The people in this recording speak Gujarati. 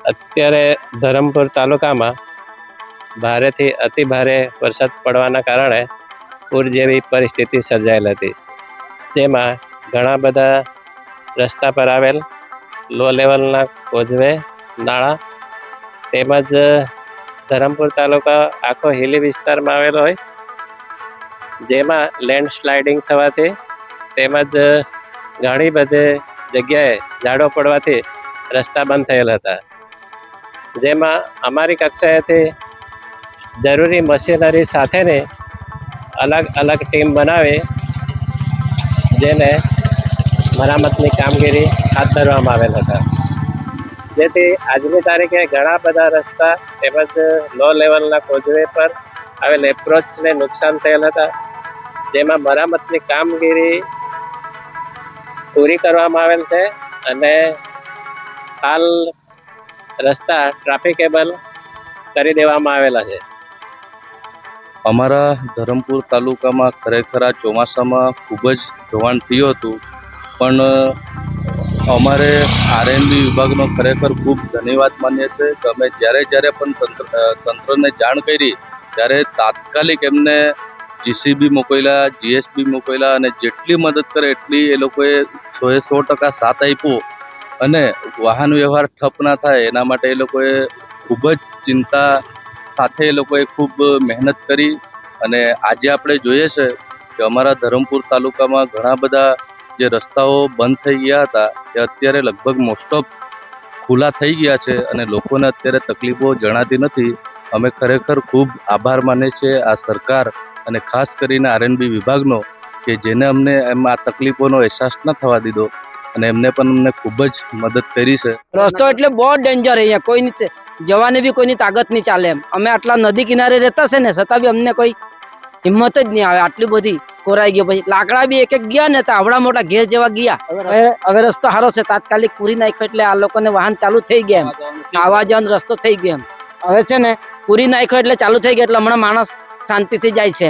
અત્યારે ધરમપુર તાલુકામાં ભારેથી અતિ ભારે વરસાદ પડવાના કારણે પૂર જેવી પરિસ્થિતિ સર્જાયેલ હતી, જેમાં ઘણા બધા રસ્તા પર આવેલ લો લેવલના કોઝવે, નાળા તેમજ ધરમપુર તાલુકા આખો હિલી વિસ્તારમાં આવેલો હોય, જેમાં લેન્ડસ્લાઇડિંગ થવાથી તેમજ ઘણી બધી જગ્યાએ ઝાડો પડવાથી રસ્તા બંધ થયેલ હતા, જેમાં અમારી કક્ષાએથી જરૂરી મશીનરી સાથેની અલગ અલગ ટીમ બનાવી જેને મરામતની કામગીરી હાથ ધરવામાં આવેલ હતા, જેથી આજની તારીખે ઘણા બધા રસ્તા તેમજ લો લેવલના કોઝવે પર આવેલ એપ્રોચને નુકસાન થયેલ હતા, જેમાં મરામતની કામગીરી પૂરી કરવામાં આવેલ છે અને હાલ રસ્તા ટ્રાફિકેબલ કરી દેવામાં આવેલા છે. અમારા ધરમપુર તાલુકામાં ખરેખર આ ચોમાસામાં ખૂબ જ ધોવાણ થયું હતું, પણ અમારે આરએનબી વિભાગનો ખરેખર ખૂબ ધન્યવાદ માનીએ છીએ કે અમે જ્યારે પણ તંત્રને જાણ કરી ત્યારે તાત્કાલિક એમને જીસીબી મોકલ્યા, જીએસબી મોકલ્યા અને જેટલી મદદ કરે એટલી એ લોકોએ 100% સાથ આપ્યો અને વાહન વ્યવહાર ઠપ ના થાય એના માટે એ લોકોએ ખૂબ જ ચિંતા સાથે એ લોકોએ ખૂબ મહેનત કરી અને આજે આપણે જોઈએ છે કે અમારા ધરમપુર તાલુકામાં ઘણા બધા જે રસ્તાઓ બંધ થઈ ગયા હતા તે અત્યારે લગભગ મોસ્ટ ઓફ ખુલ્લા થઈ ગયા છે અને લોકોને અત્યારે તકલીફો જણાતી નથી. અમે ખરેખર ખૂબ આભાર માનીએ છીએ આ સરકાર અને ખાસ કરીને આરએનબી વિભાગનો કે જેને અમને એમ આ તકલીફોનો અહેસાસ ન થવા દીધો અને એમને પણ અમને ખૂબ જ મદદ કરી છે. રસ્તો એટલે બહુ ડેન્જર અહીંયા, કોઈ જવાની બી કોઈની તાકાત નહીં ચાલે એમ. અમે આટલા નદી કિનારે રહેતા છે ને છતાં બી અમને કોઈ હિંમત જ નહીં આવે, આટલી બધી કોરાઈ ગયો. પછી લાકડા બી એક ગયા ને તો આવડા મોટા ઘેર જેવા ગયા. હવે રસ્તો સારો છે, તાત્કાલિક પૂરી નાખ્યો એટલે આ લોકોને વાહન ચાલુ થઈ ગયા એમ, આવા જવાનો રસ્તો થઈ ગયો એમ. હવે છે ને પૂરી નાખ્યો એટલે ચાલુ થઈ ગયો એટલે હમણાં માણસ શાંતિથી જાય છે.